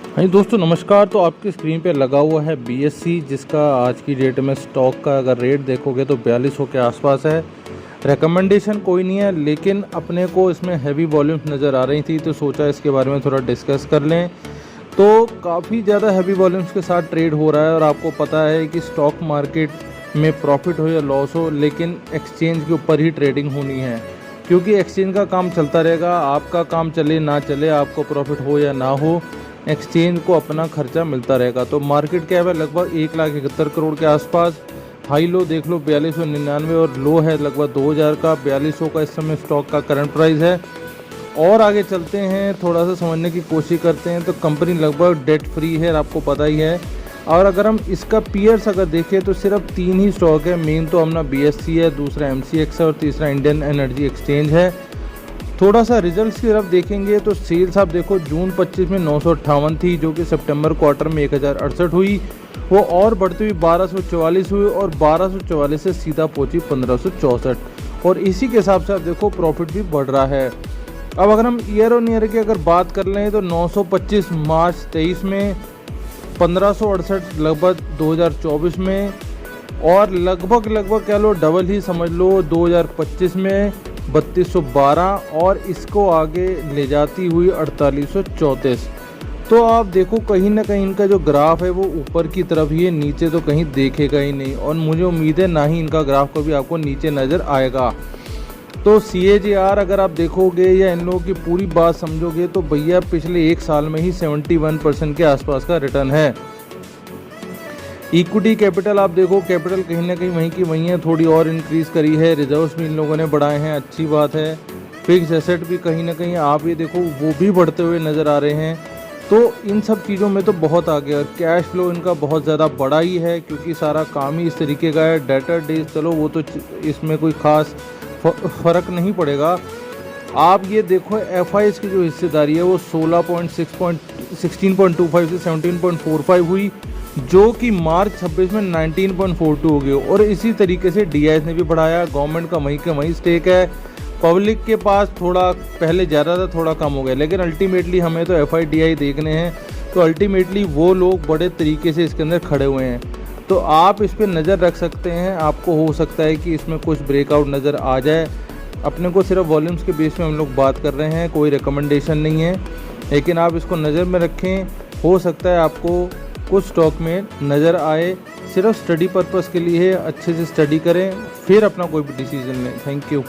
हाँ जी दोस्तों नमस्कार। तो आपकी स्क्रीन पे लगा हुआ है BSC, जिसका आज की डेट में स्टॉक का अगर रेट देखोगे तो 4200 के आसपास है। रिकमेंडेशन कोई नहीं है, लेकिन अपने को इसमें हैवी वॉल्यूम्स नज़र आ रही थी तो सोचा इसके बारे में थोड़ा डिस्कस कर लें। तो काफ़ी ज़्यादा हैवी वॉल्यूम्स के साथ ट्रेड हो रहा है और आपको पता है कि स्टॉक मार्केट में प्रॉफिट हो या लॉस हो, लेकिन एक्सचेंज के ऊपर ही ट्रेडिंग होनी है, क्योंकि एक्सचेंज का काम चलता रहेगा। आपका काम चले ना चले, आपको प्रॉफिट हो या ना हो, एक्सचेंज को अपना खर्चा मिलता रहेगा। तो मार्केट कैप है लगभग 1,71 करोड़ के आसपास। हाई लो देख लो 4299 और लो है लगभग 2000 का। 4200 का इस समय स्टॉक का करंट प्राइस है। और आगे चलते हैं, थोड़ा सा समझने की कोशिश करते हैं। तो कंपनी लगभग डेट फ्री है, आपको पता ही है। और अगर हम इसका पीयर्स अगर देखें तो सिर्फ 3 ही स्टॉक है। मेन तो अपना BSC है, दूसरा MCX है और तीसरा इंडियन एनर्जी एक्सचेंज है। थोड़ा सा रिजल्ट्स की तरफ देखेंगे तो सेल्स आप देखो जून 25 में 958 थी, जो कि सितंबर क्वार्टर में 1068 हुई, वो और बढ़ती हुई 1244 हुई और 1244 से सीधा पहुंची 1564। और इसी के हिसाब से आप देखो प्रॉफिट भी बढ़ रहा है। अब अगर हम ईयर ऑन ईयर की अगर बात कर लें तो 925 मार्च 23 में, 1568 लगभग 2024 में, और लगभग कह लो डबल ही समझ लो 2025 में 3212, और इसको आगे ले जाती हुई 4834। तो आप देखो कहीं ना कहीं इनका जो ग्राफ है वो ऊपर की तरफ ही है, नीचे तो कहीं देखेगा ही नहीं, और मुझे उम्मीद है ना ही इनका ग्राफ कभी आपको नीचे नज़र आएगा। तो CAGR अगर आप देखोगे या इन लोगों की पूरी बात समझोगे तो भैया पिछले एक साल में ही 71% के आसपास का रिटर्न है। इक्विटी कैपिटल आप देखो, कैपिटल कहीं ना कहीं वहीं की वहीं है, थोड़ी और इंक्रीज़ करी है। रिजर्व्स भी इन लोगों ने बढ़ाए हैं, अच्छी बात है। फिक्स एसेट भी कहीं ना कहीं आप ये देखो वो भी बढ़ते हुए नज़र आ रहे हैं। तो इन सब चीज़ों में तो बहुत आगे, और कैश फ्लो इनका बहुत ज़्यादा बड़ा ही है, क्योंकि सारा काम ही इस तरीके का है। डेटर डेज चलो वो तो इसमें कोई ख़ास फ़र्क नहीं पड़ेगा। आप ये देखो FIs की जो हिस्सेदारी है वो 16.25 से 17.45 हुई, जो कि मार्च 26 में 19.42 हो गई। और इसी तरीके से DIs ने भी बढ़ाया। गवर्नमेंट का वहीं स्टेक है। पब्लिक के पास थोड़ा पहले ज़्यादा था, थोड़ा कम हो गया, लेकिन अल्टीमेटली हमें तो FIDI देखने हैं। तो अल्टीमेटली वो लोग बड़े तरीके से इसके अंदर खड़े हुए हैं। तो आप इस पर नज़र रख सकते हैं। आपको हो सकता है कि इसमें कुछ ब्रेकआउट नज़र आ जाए। अपने को सिर्फ वॉल्यूम्स के बेस में हम लोग बात कर रहे हैं, कोई रिकमेंडेशन नहीं है, लेकिन आप इसको नज़र में रखें। हो सकता है आपको कुछ स्टॉक में नज़र आए। सिर्फ स्टडी पर्पस के लिए है, अच्छे से स्टडी करें फिर अपना कोई भी डिसीजन लें। Thank you.